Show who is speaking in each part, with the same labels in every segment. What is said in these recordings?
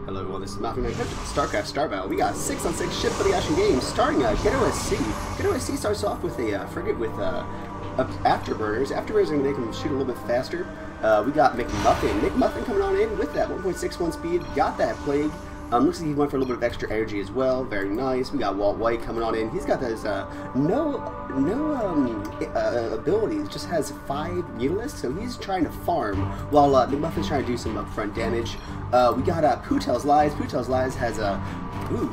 Speaker 1: Hello, well, this is MaffumanCasting, StarCraft Starbound. We got 6-on-6 ship for the action game, starting Get-OSC. Get-OSC starts off with a frigate with afterburners. Afterburners are going to make them shoot a little bit faster. We got McMuffin coming on in with that 1.61 speed. Got that plague. Looks like he went for a little bit of extra energy as well. Very nice. We got Walt White coming on in. He's got those no abilities. Just has 5 mutalisks, so he's trying to farm while McMuffin's trying to do some upfront damage. We got Pootel's Lies. Pootel's Lies has a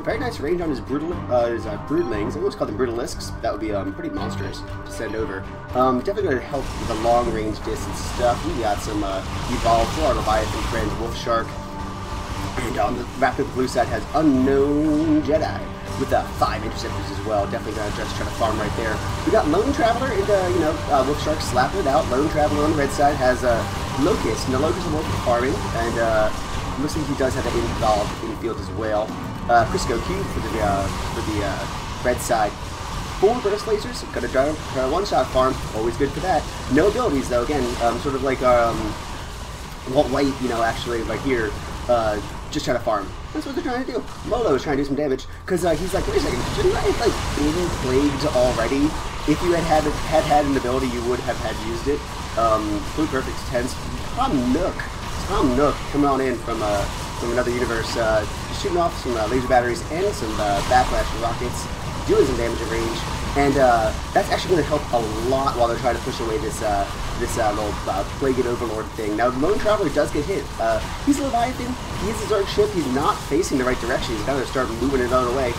Speaker 1: very nice range on his broodlings. I almost call them brutalisks. That would be pretty monstrous to send over. Definitely going to help with the long range distance stuff. We got some evolved for our Leviathan friend Wolf Shark. And on the rapid blue side has Unknown Jedi with 5 interceptors as well. Definitely gonna just try to farm right there. We got Lone Traveler and Wolf Shark slapping it out. Lone Traveler on the red side has Locust. Now Locust will work for farming, and looks like he does have that involved in the field as well. Crisco Cube for the red side. 4 burst lasers, gonna try a one-shot farm. Always good for that. No abilities though. Again, sort of like Walt White, actually right here. Just trying to farm. That's what they're trying to do. Molo is trying to do some damage because he's like, wait a second, shouldn't I have been plagued already? If you had an ability, you would have had used it. Blue Perfect's tense. Tom Nook coming on in from another universe, shooting off some laser batteries and some backlash rockets, doing some damage at range, and that's actually going to help a lot while they're trying to push away this little Plague and Overlord thing. Now, Lone Traveler does get hit. He's a Leviathan. He is a Zerg ship. He's not facing the right direction. He's got to start moving it on away.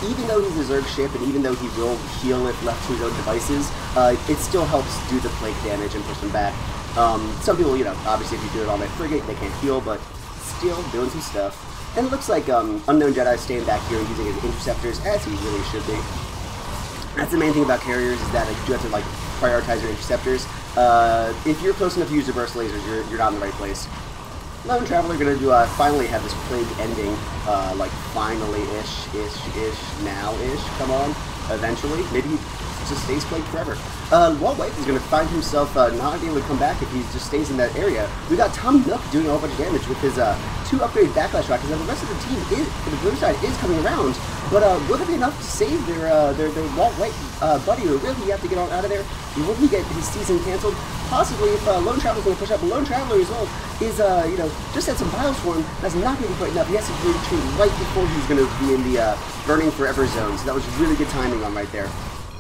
Speaker 1: Even though he's a Zerg ship, and even though he will heal if left to his own devices, it still helps do the Plague damage and push them back. Some people, obviously if you do it on that frigate, they can't heal, but still doing some stuff. And it looks like Unknown Jedi staying back here and using his interceptors, as he really should be. That's the main thing about carriers, is that you have to prioritize your interceptors. If you're close enough to use the burst lasers, you're not in the right place. Lone Traveler gonna do finally have this plague ending, finally-ish, now-ish. Come on, eventually. Maybe he just stays plagued forever. Walt White is gonna find himself not being able to come back if he just stays in that area. We got Tom Nook doing a whole bunch of damage with his 2 upgraded backlash rockets. Now the rest of the team for the blue side is coming around, but will there be enough to save their Walt White buddy, or will he have to get on out of there? Will he get his season canceled? Possibly if Lone Traveler's going to push up. But Lone Traveler as well is, just had some Biles for him. That's not going to be quite enough. He has to retreat right before he's going to be in the Burning Forever zone. So that was really good timing on right there.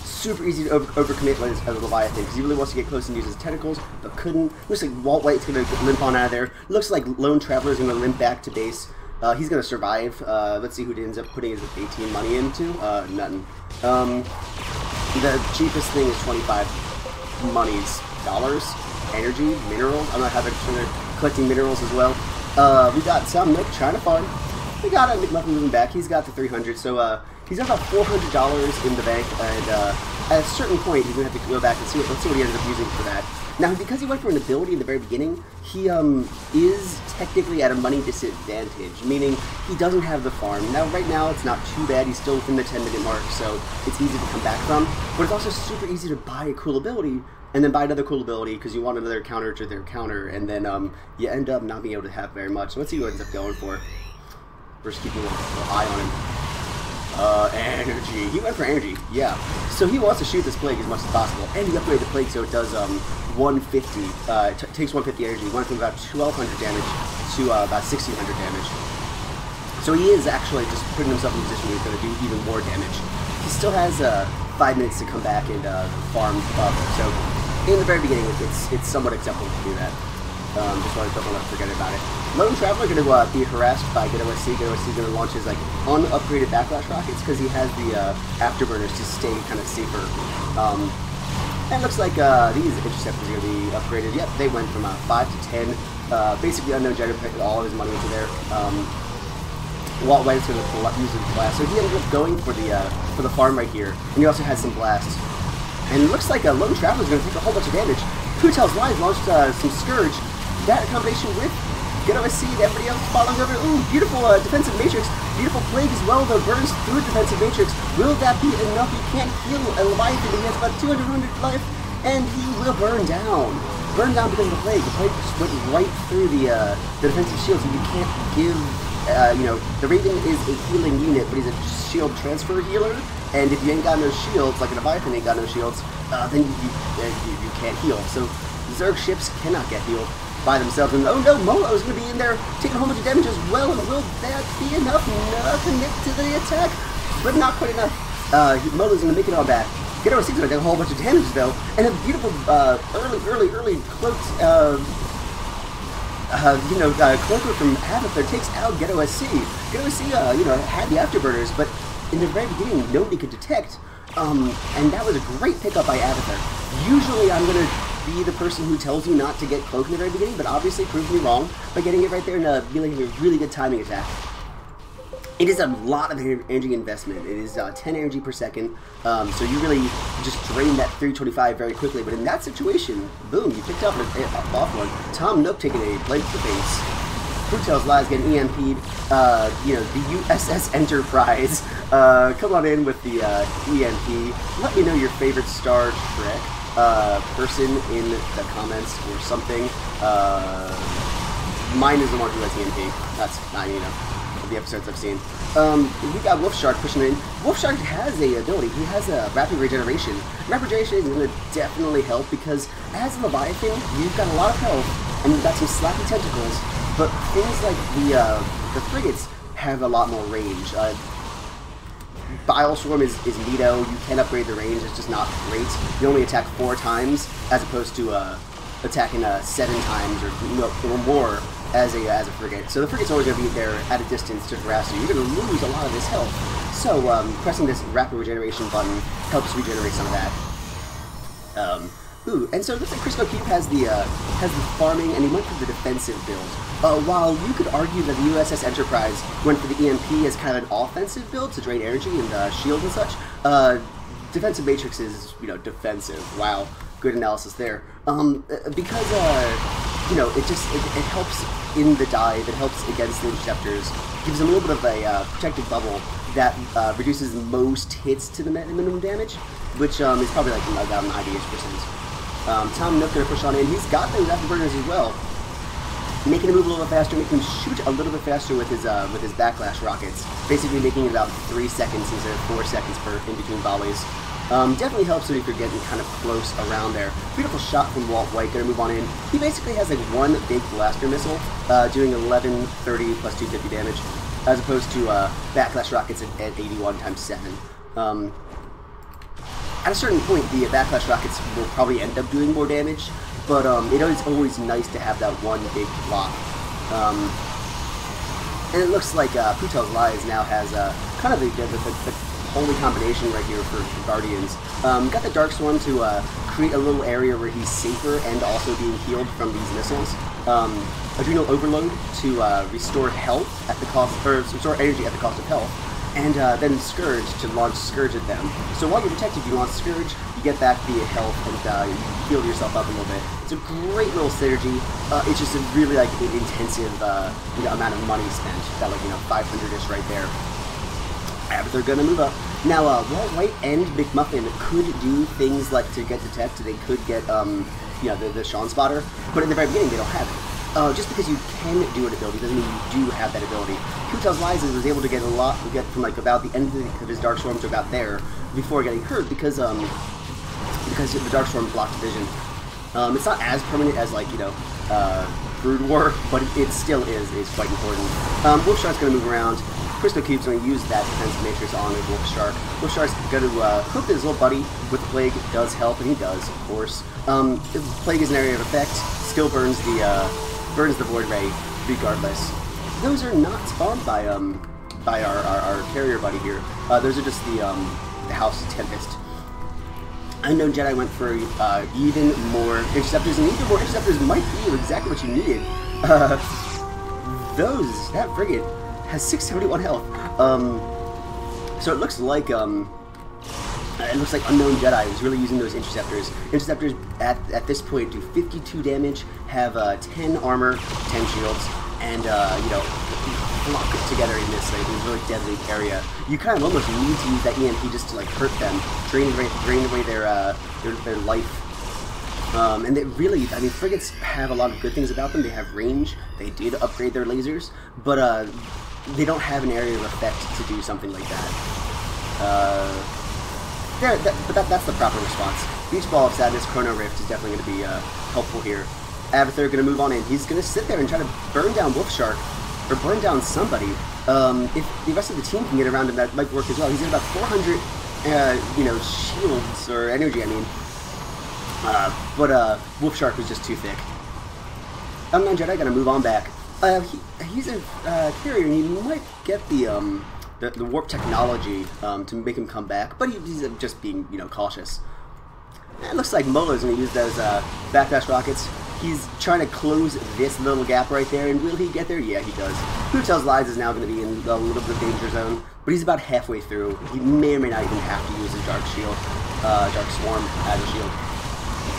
Speaker 1: Super easy to overcommit as a Leviathan because he really wants to get close and use his tentacles, but couldn't. Looks like Walt White's going to limp on out of there. Looks like Lone Traveler's going to limp back to base. He's going to survive. Let's see who he ends up putting his 18 money into. Nothing. The cheapest thing is 25 monies. Dollars, energy, minerals. I'm not having collecting minerals as well. We got Tom Nook trying to farm. We got McMuffin moving back. He's got the 300, so he's got about $400 in the bank, and at a certain point, he's gonna have to go back and let's see what he ends up using for that. Now, because he went for an ability in the very beginning, he is technically at a money disadvantage, meaning he doesn't have the farm. Now, right now, it's not too bad. He's still within the 10-minute mark, so it's easy to come back from. But it's also super easy to buy a cool ability, and then buy another cool ability because you want another counter to their counter, and then you end up not being able to have very much. So let's see what he ends up going for. We're just keeping a little eye on him. Energy. He went for energy, yeah. So he wants to shoot this plague as much as possible, and he upgraded the plague so it does 150. Takes 150 energy. Went from about 1200 damage to about 1600 damage. So he is actually just putting himself in a position where he's going to do even more damage. He still has 5 minutes to come back and farm up. So in the very beginning, it's somewhat acceptable to do that. Just don't want to forget about it. Lone Traveler going to be harassed by Get-OSC. Get-OSC is going to launch his unupgraded backlash rockets because he has the afterburners to stay kind of safer. And it looks like these interceptors are going to be upgraded. Yep, they went from 5 to 10. Basically, Unknown Jedi put all of his money into there. Walt White's going to use his blast, so he ended up going for the farm right here, and he also has some blasts. And it looks like Lone Traveler is going to take a whole bunch of damage. Pootel's Lies launched some Scourge. That combination with Get-OSC and everybody else following over. Ooh, beautiful defensive matrix. Beautiful plague as well, though, burns through defensive matrix. Will that be enough? He can't heal a Leviathan. He has about 200 life, and he will burn down. burned down because of the plague. The plague just went right through the defensive shields, and you can't give, the Raven is a healing unit, but he's a shield transfer healer, and if you ain't got no shields, like a Leviathan ain't got no shields, then you can't heal. So Zerg ships cannot get healed by themselves, and oh no, Molo's going to be in there taking a whole bunch of damage as well, and will that be enough? No, connect to the attack, but not quite enough. Molo's going to make it all back. Ghetto SC's going to take a whole bunch of damage though, and a beautiful early cloaked, cloaker from Avatar takes out Ghetto SC. Ghetto SC, had the afterburners, but in the very beginning, nobody could detect, and that was a great pickup by Avatar. Usually I'm going to be the person who tells you not to get cloak in the very beginning, but obviously proved me wrong by getting it right there and being a really good timing attack. It is a lot of energy investment. It is 10 energy per second, so you really just drain that 325 very quickly. But in that situation, boom, you picked up off one. Tom Nook taking a blade to the face. Fruitel's Lies getting EMP'd. The USS Enterprise. Come on in with the EMP. Let me know your favorite Star Trek person in the comments or something. Mine is the one who has EMP. That's not, the episodes I've seen. We got Wolfshark pushing in. Wolfshark has a ability. He has a rapid regeneration. Rapid regeneration is going to definitely help because as a Leviathan, you've got a lot of health and you've got some slappy tentacles, but things like the frigates have a lot more range. Bileswarm is neato. You can upgrade the range. It's just not great. You only attack 4 times as opposed to attacking 7 times or more as a frigate. So the frigate's always going to be there at a distance to harass you. You're going to lose a lot of this health. So pressing this rapid regeneration button helps regenerate some of that. And so it looks like Chris O'Keefe has the farming, and he went for the defensive build. While you could argue that the USS Enterprise went for the EMP as kind of an offensive build to drain energy and shield and such, defensive matrix is defensive. Wow, good analysis there. Because it helps in the dive. It helps against the interceptors. Gives them a little bit of a protective bubble that reduces most hits to the minimum damage, which is probably like about 98%. Tom Nook going to push on in. He's got those afterburners as well, making him move a little bit faster, making him shoot a little bit faster with his backlash rockets, basically making it about 3 seconds instead of 4 seconds per in between volleys. Definitely helps if you're getting kind of close around there. Beautiful shot from Walt White, gonna move on in. He basically has like one big blaster missile, doing 1130 plus 250 damage, as opposed to backlash rockets at 81 times 7. At a certain point, the backlash rockets will probably end up doing more damage, but it is always nice to have that one big block. And it looks like Fruitel's Lies now has kind of the holy combination right here for Guardians. Got the Dark Swarm to create a little area where he's safer and also being healed from these missiles. Adrenal Overload to restore health at the cost, or restore energy at the cost of health. And then Scourge to launch Scourge at them. So while you're protected, you launch Scourge, you get back the health, and you heal yourself up a little bit. It's a great little synergy. It's just a really intensive amount of money spent. Got 500-ish right there. But they're gonna move up. Now, Walt White and McMuffin could do things like to get detect. They could get the Sean Spotter, but in the very beginning they don't have it. Just because you can do an ability doesn't mean you do have that ability. Fruitel's Lies was able to get from about the end of his Dark Swarm to about there before getting hurt because the Dark Swarm blocked vision. It's not as permanent as Brood War, but it still is quite important. Wolfshark's going to move around. Chris O'Keefe's going to use that defensive matrix on a Wolfshark. Wolfshark's going to hook his little buddy with the Plague. Does help, and he does, of course. The Plague is an area of effect. Still burns the Void Ray regardless. Those are not spawned by our carrier buddy here. Those are just the House Tempest. Unknown Jedi went for even more interceptors, and even more interceptors might be exactly what you needed. That frigate has 671 health. So it looks like Unknown Jedi is really using those interceptors. Interceptors at this point do 52 damage, have 10 armor, 10 shields, and block it together in this really deadly area. You kind of almost need to use that EMP just to hurt them, drain away their life And they really, I mean, frigates have a lot of good things about them. They have range. They did upgrade their lasers, but they don't have an area of effect to do something like that. But that's the proper response. Beach Ball of Sadness, Chrono Rift is definitely going to be helpful here. Avatar going to move on in. He's going to sit there and try to burn down Wolf Shark, or burn down somebody. If the rest of the team can get around him, that might work as well. He's at about 400, you know, shields, or energy, I mean. But Wolf Shark was just too thick. Unknown Jedi gonna move on back. He's a carrier, and he might get the warp technology to make him come back, but he's just being, you know, cautious. And it looks like Molo's gonna use those backlash rockets. He's trying to close this little gap right there, and will he get there? Yeah, he does. Who Tells Lies is now going to be in a little bit of danger zone, but he's about halfway through. He may or may not even have to use his Dark Shield, Dark Swarm as a shield.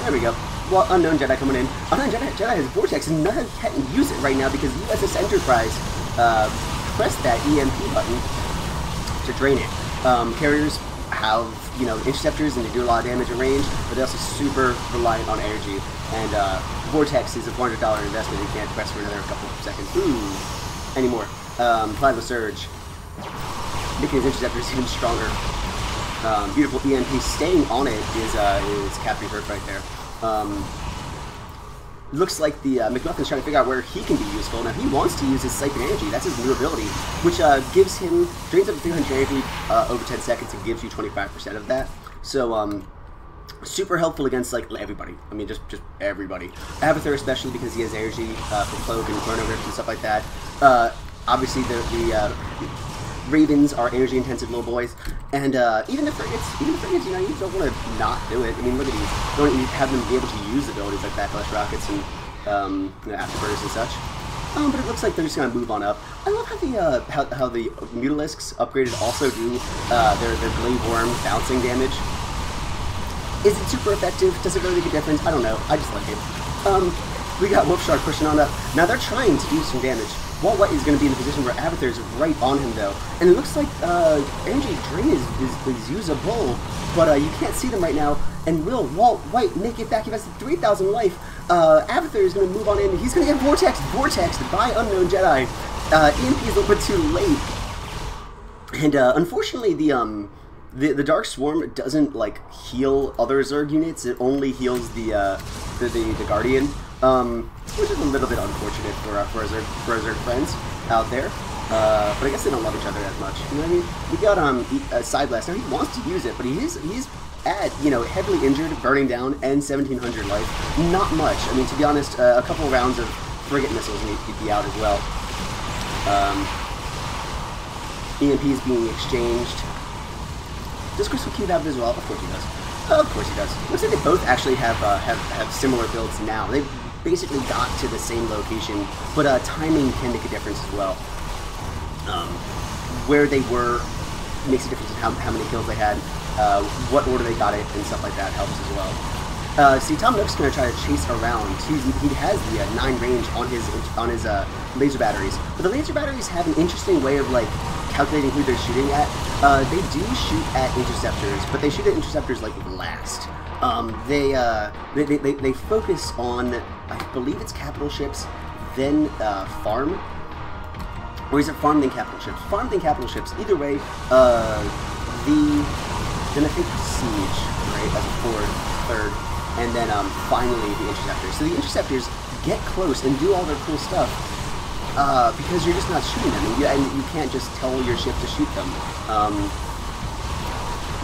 Speaker 1: There we go. Well, Unknown Jedi coming in. Unknown Jedi has Vortex, and none can't use it right now because USS Enterprise pressed that EMP button to drain it. Carriers have, you know, interceptors, and they do a lot of damage at range, but they're also super reliant on energy. And Vortex is a $400 investment. You can't press for another couple of seconds. Ooh, anymore. Plasma Surge, making his interceptors even stronger. Beautiful EMP. Staying on it is Captain Kirk right there. Looks like the McMuffin's trying to figure out where he can be useful. Now he wants to use his Siphon Energy. That's his new ability, which gives him, drains up to 300 energy over 10 seconds and gives you 25% of that. So super helpful against like everybody. I mean, just everybody. Avatar especially because he has energy for Cloak and Chrono Rift and stuff like that. Obviously the Ravens are energy intensive little boys, and even the frigates, you know, you don't want to not do it. I mean, look at these. You don't have them be able to use abilities like backlash rockets and you know, afterburners and such. But it looks like they're just gonna move on up. I love how the Mutalisks upgraded also do their glaive worm bouncing damage. Is it super effective? Does it really make a difference? I don't know. I just like it. We got Wolf Shark pushing on up. Now they're trying to do some damage. Walt White is going to be in a position where Avatar is right on him, though. And it looks like energy drain is usable, but you can't see them right now. And will Walt White make it back? He has 3,000 life. Avatar is going to move on in. He's going to get vortexed by Unknown Jedi. EMP is a little bit too late. And unfortunately, the Dark Swarm doesn't like heal other Zerg units. It only heals the Guardian. Which is a little bit unfortunate for our Zerg friends out there. But I guess they don't love each other as much. You know what I mean? We got Side Blast. Now he wants to use it, but he's at, you know, heavily injured, burning down, and 1,700 life. Not much. I mean, to be honest, a couple rounds of frigate missiles and he'd be out as well. EMP is being exchanged. Does Crystal Cube have it as well? Of course he does. Of course he does. Looks like they both actually have similar builds now. They've basically got to the same location, but timing can make a difference as well. Where they were makes a difference in how many kills they had, what order they got it, and stuff like that helps as well. See, Tom Nook's going to try to chase around. He has the 9 range on his laser batteries, but the laser batteries have an interesting way of like calculating who they're shooting at. They do shoot at interceptors, but they shoot at interceptors like last. They focus on, I believe it's capital ships, then farm, or is it farm then capital ships? Farm then capital ships. Either way, then I think siege, right, as a third, and then finally the interceptors. So the interceptors get close and do all their cool stuff because you're just not shooting them, and you can't just tell your ship to shoot them.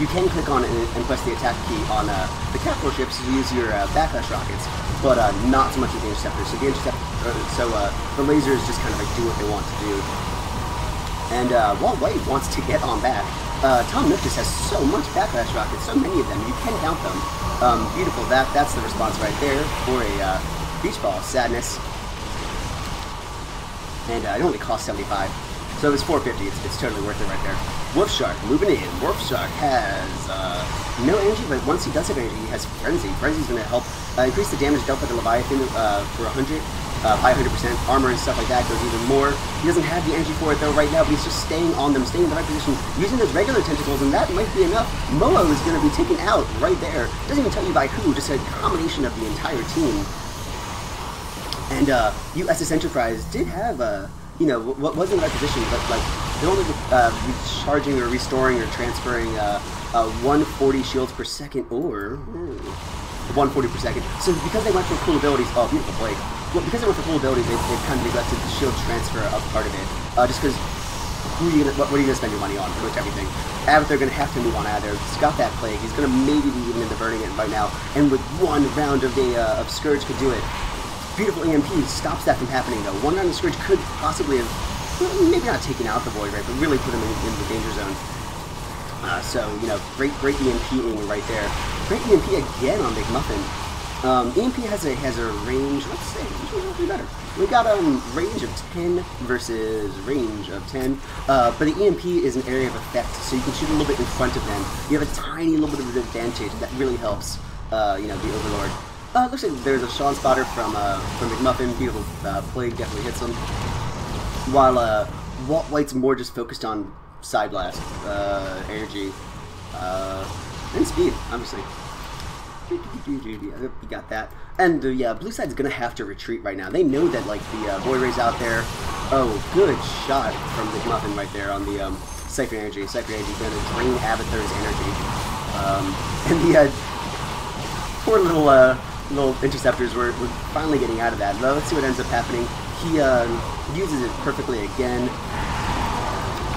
Speaker 1: You can click on it and press the attack key on the capital ships to use your backlash rockets, but not so much with the interceptors. So the lasers just kind of like do what they want to do. And Walt White wants to get on back. Tom Nook just has so much backlash rockets, so many of them, you can count them. Beautiful. That's the response right there for a beach ball. Sadness. And it only costs 75. So if it's 450, it's totally worth it right there. Wolf Shark moving in. Wolf Shark has no energy, but once he does have energy, he has Frenzy. Frenzy's going to help increase the damage dealt by the Leviathan for 100. 500% armor and stuff like that goes even more. He doesn't have the energy for it though right now, but he's just staying on them, staying in the right position, using those regular tentacles, and that might be enough. Momo is going to be taken out right there. Doesn't even tell you by who, just a combination of the entire team. And USS Enterprise did have, you know, what was in the right position, but like they're only recharging or restoring or transferring 140 shields per second, or 140 per second. So because they went for cool abilities, oh, beautiful Blake. Well, because they went for cool abilities, they've kind of neglected the shield transfer of part of it. Just because, what are you gonna spend your money on? Pretty much everything. Avatar gonna have to move on out of there. He's got that plague. He's gonna maybe be even into burning it right now. And with one round of the Scourge could do it. Beautiful EMP stops that from happening though. One round of Scourge could possibly have, maybe not taken out the Void Ray, but really put him in the danger zone. So, you know, great EMP-ing right there. Great EMP again on McMuffin. EMP has a range, let's say, which one's be better? We got range of 10 versus range of 10, but the EMP is an area of effect, so you can shoot a little bit in front of them. You have a tiny little bit of an advantage, that really helps, you know, the Overlord. Looks like there's a Sean spotter from McMuffin. Beautiful plague, definitely hits him. While Walt White's more just focused on Side Blast, energy, and speed, obviously. You got that. And yeah, blue side's gonna have to retreat right now. They know that like the Void Ray's out there. Oh, good shot from McMuffin right there on the Siphon Energy. Siphon Energy gonna drain Avatar's energy. And the poor little interceptors were finally getting out of that. Well, let's see what ends up happening. He uses it perfectly again.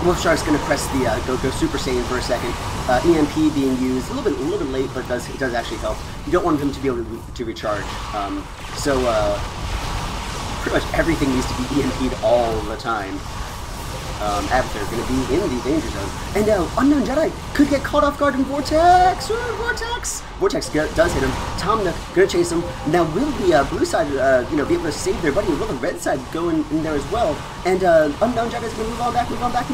Speaker 1: Wolfshark's going to press the go Super Saiyan for a second. EMP being used a little bit late, but it does actually help. You don't want him to be able to recharge. So pretty much everything needs to be EMP'd all the time. Avatar going to be in the danger zone. And Unknown Jedi could get caught off guard in Vortex! Vortex does hit him. Tom Nook going to chase him. Now will the blue side, you know, be able to save their buddy? Will the red side go in there as well? And Unknown Jedi's going to move on back.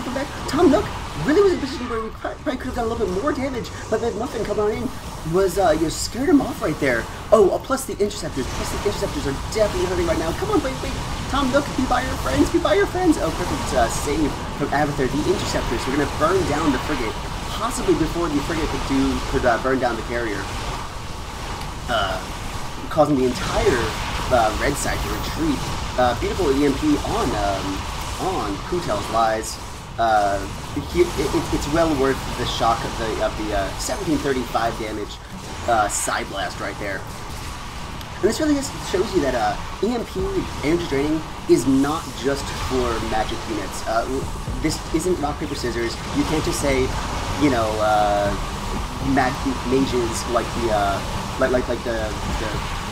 Speaker 1: Tom Nook really was in a position where we probably could have done a little bit more damage, but McMuffin coming on in was, you know, scared him off right there. Oh, plus the interceptors. Are definitely hurting right now. Come on, wait. Tom Nook, be by your friends. Oh, perfect save from Avatar. The interceptors are going to burn down the frigate, possibly before the frigate could burn down the carrier, causing the entire red side to retreat. Beautiful EMP on Kutel's Lies. It's well worth the shock of the 1735 damage side blast right there. And this really just shows you that EMP energy draining is not just for magic units. This isn't rock paper scissors. You can't just say, you know, mages like the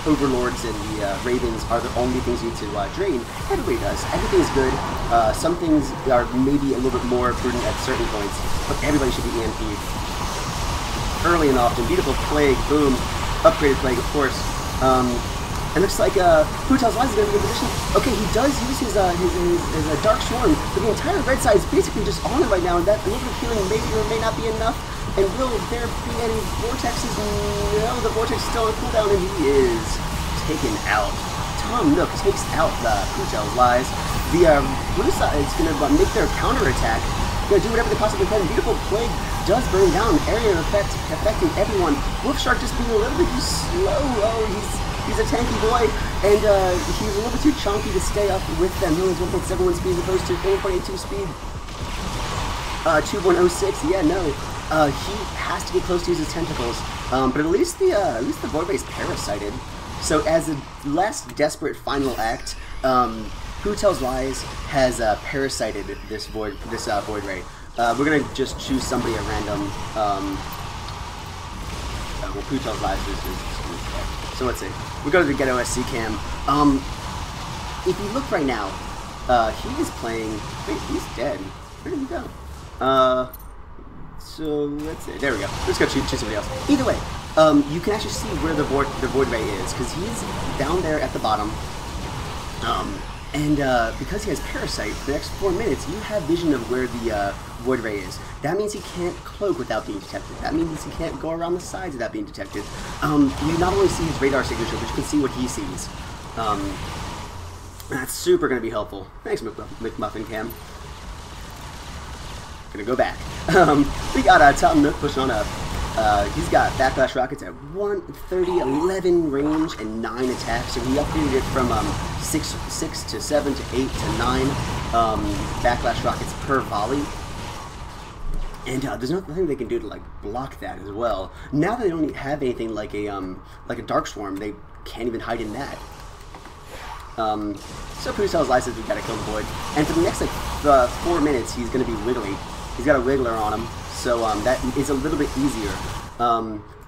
Speaker 1: Overlords and the Ravens are the only things you need to drain. Everybody does. Everything is good. Some things are maybe a little bit more prudent at certain points, but everybody should be EMP'd early and often. Beautiful plague, boom, upgraded plague, of course. It looks like Kutel's Lies is going to be in position. Okay, he does use his Dark Swarm, but the entire red side is basically just on it right now, and that a little bit of healing may or may not be enough. And will there be any vortexes? No, the vortex is still on cooldown, and he is taken out. Tom Nook takes out the Kutel's Lies. The blue side is going to make their counterattack. Going to do whatever they possibly can. Beautiful plague does burn down. Area of effect affecting everyone. Wolfshark just being a little bit too slow. Oh, he's a tanky boy, and he's a little bit too chunky to stay up with them. He only has 1.71 speed as opposed to 4.82 speed. 2.06. Yeah, no. He has to get close to use his tentacles. But at least the Void Ray is parasited. So as a last desperate final act, Who Tells Lies has parasited this Void Ray. We're gonna just choose somebody at random. Well, Who Tells Lies is dead. So let's see. We're going to get OSC cam. If you look right now, he is playing. Wait, he's dead. Where did he go? So let's see. There we go. Let's go choose somebody else. Either way, you can actually see where the Void Ray is, because he's down there at the bottom. And because he has Parasite, for the next 4 minutes, you have vision of where the Void Ray is. That means he can't cloak without being detected. That means he can't go around the sides without being detected. You not only see his radar signature, but you can see what he sees. That's super going to be helpful. Thanks, McMuffin Cam. Gonna go back. We got Tom Nook pushing on up. He's got Backlash Rockets at 130, 11 range, and 9 attacks. So he upgraded it from 6 to 7 to 8 to 9 Backlash Rockets per volley. And there's nothing they can do to like block that as well. Now that they don't have anything like a Dark Swarm, they can't even hide in that. So Pucel's Life says we've got to kill the Void. And for the next like 4 minutes, he's going to be wiggly. He's got a Wiggler on him, so that is a little bit easier.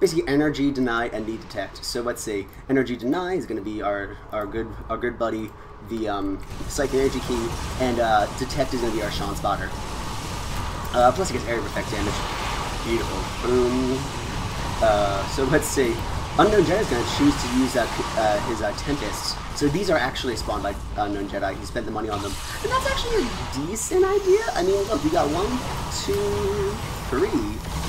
Speaker 1: Basically, Energy Deny and Need Detect. So let's see, Energy Deny is going to be our good buddy, the Psychic Energy Key, and Detect is going to be our Sean Spotter. Plus he gets area effect damage. Beautiful. Boom. So let's see. Unknown Jedi is going to choose to use his Tempests. So these are actually spawned by Unknown Jedi. He spent the money on them. And that's actually a decent idea. I mean, look, we got 1, 2, 3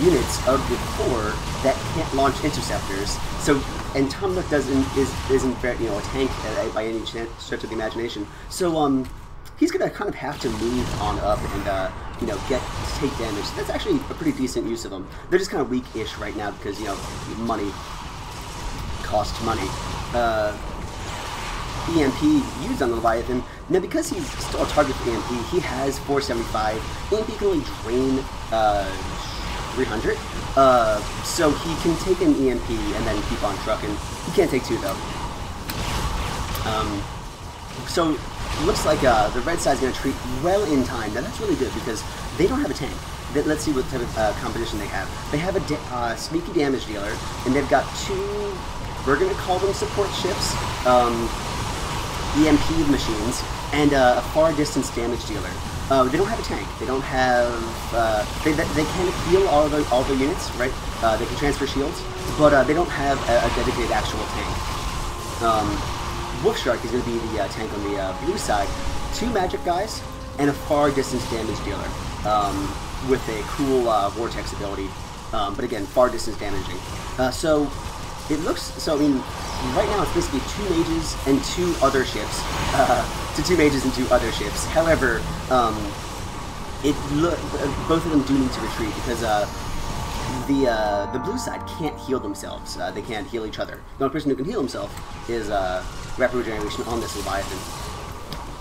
Speaker 1: units of the core that can't launch interceptors. So, and Tom Nook isn't a tank by any stretch of the imagination. So, he's going to kind of have to move on up and, take damage. So that's actually a pretty decent use of them. They're just kind of weak-ish right now because, money costs money. EMP used on the Leviathan. Now, because he's still a target for EMP, he has 475. EMP can only drain 300. So he can take an EMP and then keep on trucking. He can't take 2, though. So looks like the red side's going to treat well in time. Now, that's really good because they don't have a tank. Let's see what type of composition they have. They have a sneaky damage dealer, and they've got 2, we're going to call them support ships, EMP machines, and a far distance damage dealer. They don't have a tank. They don't have. They can heal all the units, right? They can transfer shields, but they don't have a dedicated actual tank. Wolfshark is going to be the tank on the blue side. 2 magic guys and a far distance damage dealer with a cool vortex ability. But again, far distance damaging. So it looks. So I mean, right now it's basically 2 mages and 2 other ships. To 2 mages and 2 other ships. However, both of them do need to retreat because the blue side can't heal themselves. They can't heal each other. The only person who can heal himself is Rapid Regeneration on this Leviathan.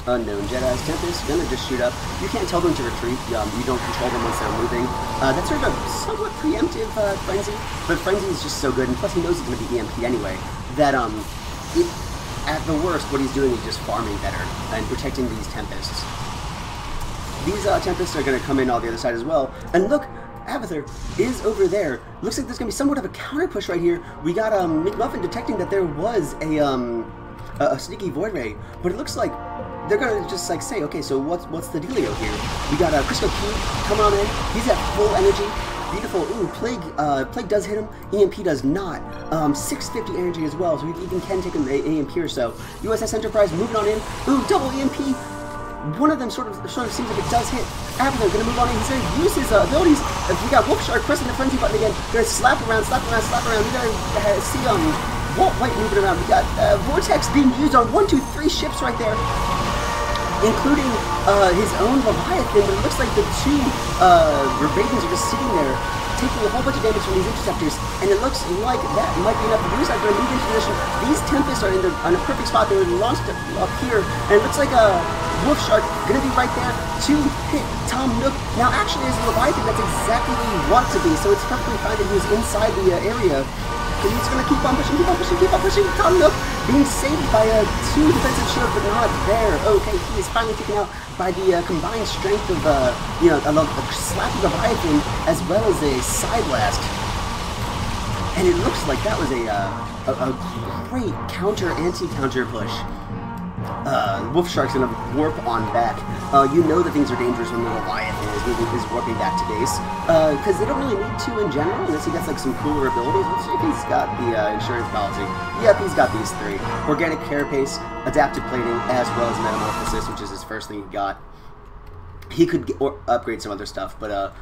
Speaker 1: Unknown Jedi's Tempest, gonna just shoot up. You can't tell them to retreat. You don't control them once they're moving. That's sort of a somewhat preemptive Frenzy, but Frenzy is just so good, and plus he knows he's gonna be EMP anyway, that at the worst, what he's doing is just farming better and protecting these Tempests. These Tempests are going to come in all the other side as well. And look, Abathur is over there. Looks like there's going to be somewhat of a counter push right here. We got McMuffin detecting that there was a sneaky Void Ray, but it looks like they're going to just like say, okay, so what's the dealio here? We got Crisco Key coming on in. He's at full energy. Beautiful. Ooh, Plague does hit him. EMP does not. 650 energy as well, so he even can take an EMP or so. USS Enterprise moving on in. Ooh, double EMP. One of them sort of seems like it does hit. Abathur gonna move on in. He's gonna use his abilities. We got Wolfshark pressing the frenzy button again. Gonna slap around. We gotta see Walt White moving around. We got Vortex being used on 1, 2, 3 ships right there, including his own Leviathan, but it looks like the 2 Ravens are just sitting there, taking a whole bunch of damage from these interceptors, and it looks like that might be enough. The blue side are going to move into position. These Tempests are on a perfect spot. They're launched up here, and it looks like a Wolfshark going to be right there to hit Tom Nook. Now, actually, as a Leviathan, that's exactly where you want to be, so it's perfectly fine that he was inside the area. And he's going to keep on pushing. Tom Nook being saved by 2 defensive shields, but not there. Okay, he is finally taken out by the combined strength of, a slap of the Leviathan as well as a side blast. And it looks like that was a great anti-counter push. Wolfshark's gonna warp on back. You know that things are dangerous when the Leviathan is warping back to base, because they don't really need to in general, unless he gets like some cooler abilities. Let's see if he's got the insurance policy. Yep, he's got these 3. Organic Carapace, Adaptive Plating, as well as Metamorphosis, which is his first thing he got. He could upgrade some other stuff, but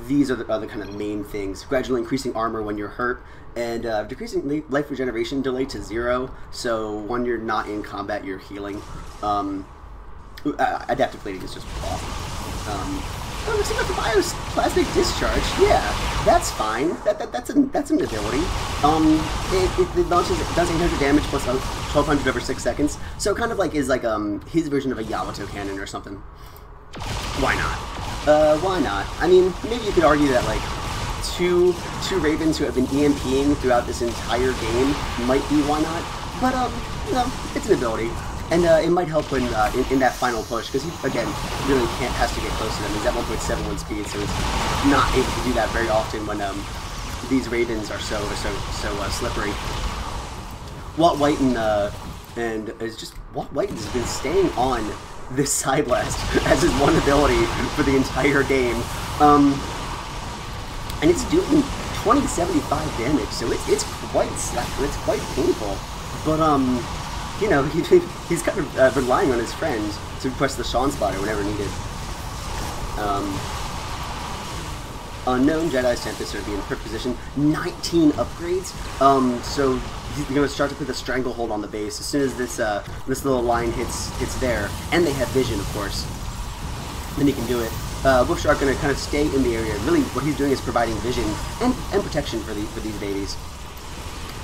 Speaker 1: these are the other kind of main things. Gradually increasing armor when you're hurt, and decreasing life regeneration delay to 0, so when you're not in combat, you're healing. Adaptive plating is just off. Oh, looks like a bioplastic discharge. Yeah, that's fine. That's an ability. It launches, it does 800 damage plus 1200 over 6 seconds. So it kind of like is like his version of a Yamato cannon or something. Why not? Why not? I mean, maybe you could argue that like two Ravens who have been EMPing throughout this entire game might be why not. But no, it's an ability. And it might help when in that final push, because he, again, really has to get close to them. He's at 1.71 speed, so he's not able to do that very often when these Ravens are so slippery. Walt White Walt White has been staying on this Side Blast as his one ability for the entire game, and it's doing 2075 damage, so it's quite painful, but you know, he's kind of relying on his friends to press the Sean spotter whenever needed. Unknown Jedi Tempest are being in perfect position. 19 upgrades. So he's going to start to put the stranglehold on the base as soon as this this little line hits there, and they have vision, of course. Then he can do it. Wolfshark going to kind of stay in the area. Really, what he's doing is providing vision and protection for these babies.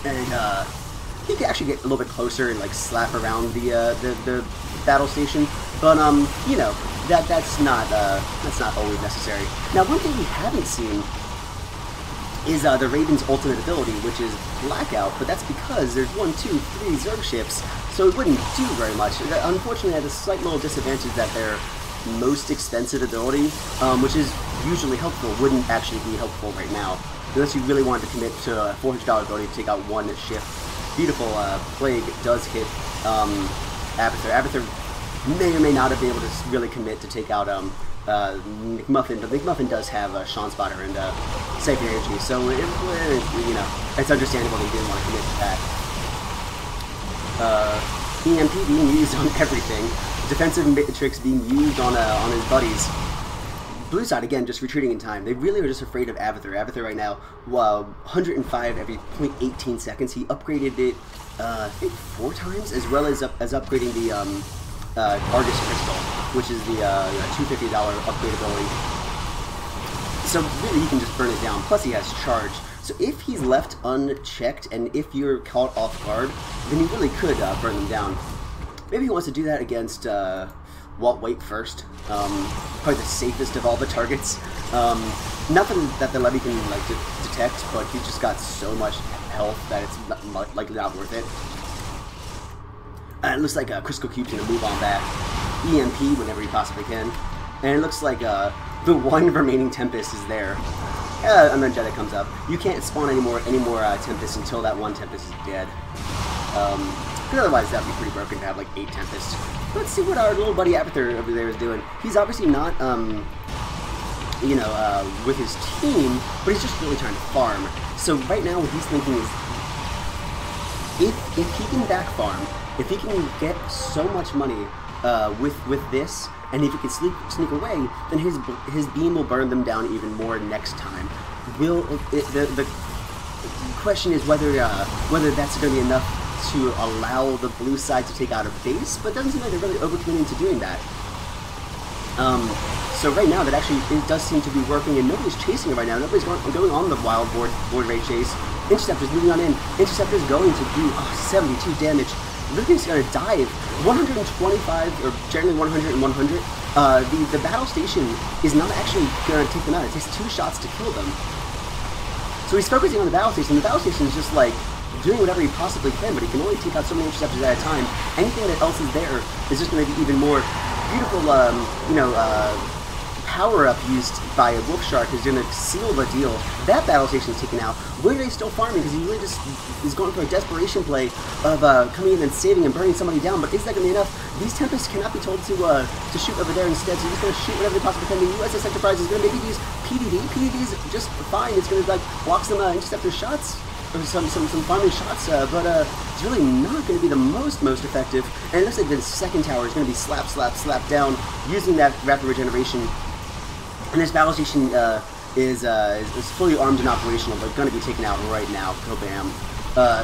Speaker 1: And he can actually get a little bit closer and like slap around the battle station, but you know, that's not always necessary. Now, one thing we haven't seen is the Raven's ultimate ability, which is Blackout, but that's because there's 1, 2, 3 Zerg ships, so it wouldn't do very much. Unfortunately, at a slight little disadvantage that their most expensive ability, which is usually helpful, wouldn't actually be helpful right now, unless you really wanted to commit to a $400 ability to take out one ship. Beautiful Plague does hit Abathur. Abathur may or may not have been able to really commit to take out McMuffin, but McMuffin does have Sean Spotter and Safe Energy, so you know, it's understandable that he didn't want to commit to that. EMP being used on everything. Defensive Matrix being used on his buddies. Blue side, again, just retreating in time. They really are just afraid of Abathur. Abathur right now, 105 every 0.18 seconds. He upgraded it, I think 4 times, as well as upgrading the Argus Crystal, which is the $250 upgrade ability. So really, he can just burn it down. Plus, he has charge. So if he's left unchecked, and if you're caught off guard, then he really could burn them down. Maybe he wants to do that against Walt White first. Probably the safest of all the targets. Nothing that the Levy can like detect, but he's just got so much health that it's likely not worth it. It looks like Crystal Cube's gonna move on back. EMP whenever he possibly can. And it looks like the one remaining Tempest is there. And then Jedi comes up. You can't spawn any more Tempests until that one Tempest is dead. Because otherwise that would be pretty broken to have like 8 Tempests. Let's see what our little buddy Abathur over there is doing. He's obviously not, you know, with his team, but he's just really trying to farm. So right now what he's thinking is, if he can back farm, if he can get so much money with this, and if he can sneak away, then his beam will burn them down even more next time. The question is whether that's going to be enough to allow the blue side to take out a base, but it doesn't seem like they're really overcommitting to doing that. So right now, that actually it does seem to be working, and nobody's chasing it right now. Nobody's going on the wild board rate chase. Interceptor's moving on in. Interceptor's going to do 72 damage. Lucas is going to dive 125, or generally 100 and 100. The battle station is not actually going to take them out. It takes 2 shots to kill them. So he's focusing on the battle station. The battle station is just like doing whatever he possibly can, but he can only take out so many interceptors at a time. Anything that else is there is just going to be even more beautiful, you know, power-up used by a Wolfshark is going to seal the deal. That battle station is taken out. Where are they still farming? Because he really just is going for a desperation play of coming in and saving and burning somebody down, but is that going to be enough? These Tempests cannot be told to shoot over there instead, so he's going to shoot whatever they possibly can. The USS Enterprise is going to maybe use PDD. PDD is just fine. It's going to like block some interceptor shots, or some farming shots, but it's really not going to be the most effective. And it looks like the second tower is going to be slap down using that rapid regeneration. And this battle station is fully armed and operational, but going to be taken out right now. Kabam.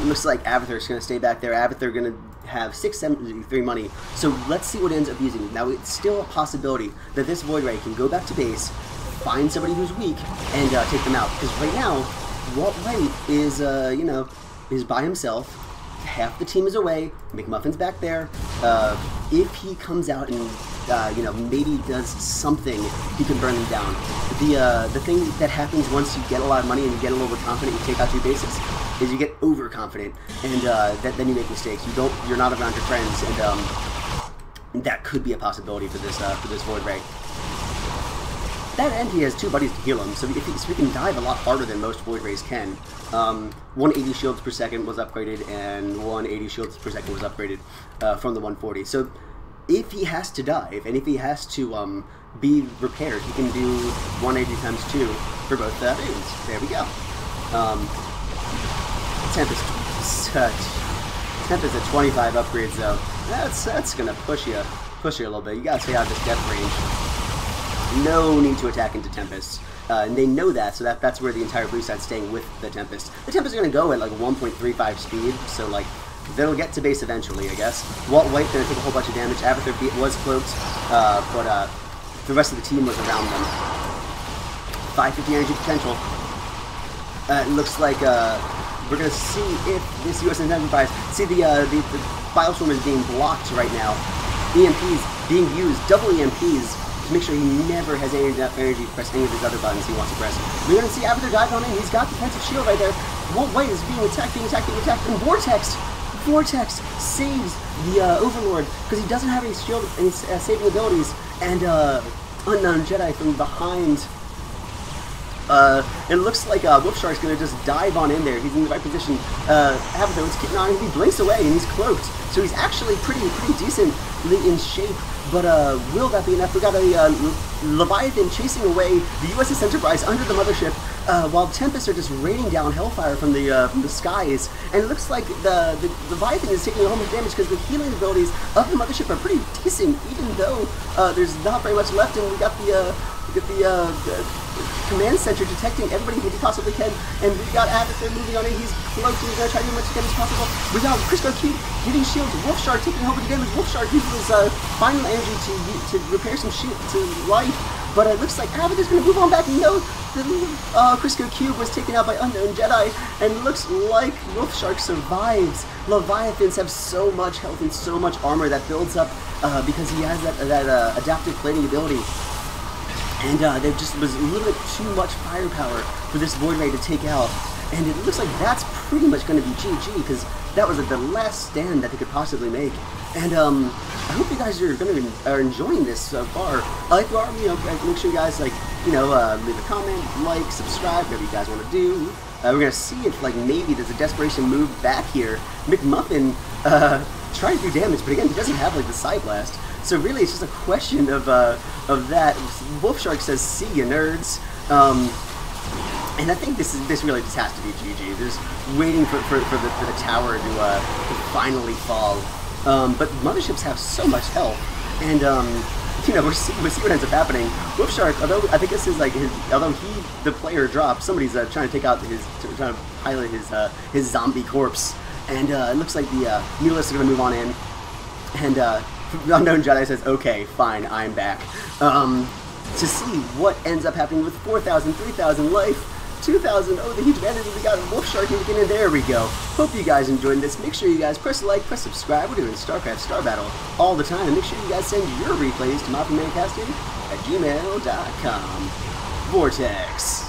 Speaker 1: Looks like Avatar's going to stay back there. Avatar going to have 673 money. So let's see what it ends up using. Now, it's still a possibility that this Void Ray can go back to base, find somebody who's weak, and take them out. Because right now, Walt White is, you know, is by himself. Half the team is away. McMuffin's back there. If he comes out and you know, maybe does something, he can burn them down. The thing that happens once you get a lot of money and you get a little overconfident, you take out 2 bases, is you get overconfident, and then you make mistakes. You're not around your friends, and that could be a possibility for this Void Ray. That end, he has 2 buddies to heal him, so he can dive a lot harder than most Void Rays can. 180 shields per second was upgraded, and 180 shields per second was upgraded from the 140. So if he has to dive, and if he has to be repaired, he can do 180 times 2 for both dudes. There we go. Tempest at 25 upgrades though. That's gonna push you a little bit. You gotta stay out of this death range. No need to attack into Tempest. And they know that, so that's where the entire blue side's staying with the Tempest. The Tempest is going to go at like 1.35 speed, so like they'll get to base eventually, I guess. Walt White going to take a whole bunch of damage. Avatar was cloaked, but the rest of the team was around them. 550 energy potential. It looks like we're going to see if this U.S. Enterprise... See, the Biostorm is being blocked right now. EMPs being used, double EMPs, to make sure he never has any energy to press any of his other buttons he wants to press. We're going to see Avatar dive on in. He's got defensive shield right there. Walt White is being attacked, and Vortex saves the Overlord, because he doesn't have any shield, any saving abilities, and Unknown Jedi from behind. It looks like Wolfshark's going to just dive on in there. He's in the right position. Avatar is kicking on, he blinks away, and he's cloaked. So he's actually pretty decently in shape. But will that be enough? We got a Leviathan chasing away the USS Enterprise under the mothership, while Tempests are just raining down hellfire from the skies. And it looks like the Leviathan is taking a whole bunch of damage because the healing abilities of the mothership are pretty decent, even though there's not very much left. And we got the command center detecting everybody he possibly can, and we got Avatar moving on in. He's close, he's going to try to do as much damage as possible. We got Crisco Q getting shields. Wolfshark taking a whole bunch of damage. Wolfshark uses his final energy to repair some shield to life, but it looks like Avatar's going to move on back. No, the Crisco Cube was taken out by Unknown Jedi, and it looks like Wolfshark survives. Leviathans have so much health and so much armor that builds up because he has that adaptive plating ability. And there just was a little bit too much firepower for this Void Ray to take out. And it looks like that's pretty much going to be GG, because that was the last stand that they could possibly make. And I hope you guys are enjoying this so far. If you are, you know, make sure you guys leave a comment, like, subscribe, whatever you guys want to do. We're going to see if maybe there's a desperation move back here. McMuffin trying to do damage, but again, he doesn't have the side blast. So really, it's just a question of that. Wolfshark says, "See ya, nerds," and I think this really just has to be GG. They're just waiting for the tower to finally fall. But motherships have so much health, and we'll see what ends up happening. Wolfshark, although I think this is the player dropped, somebody's trying to take out trying to pilot his zombie corpse, and it looks like the Mulists are going to move on in, and. Unknown Jedi says, "Okay, fine, I'm back." To see what ends up happening with 4,000, 3,000 life, 2,000. Oh, the huge advantage we got Wolfshark in the beginning. There we go. Hope you guys enjoyed this. Make sure you guys press like, press subscribe. We're doing StarCraft Star Battle all the time. And make sure you guys send your replays to MaffumanCasting at gmail.com. Vortex.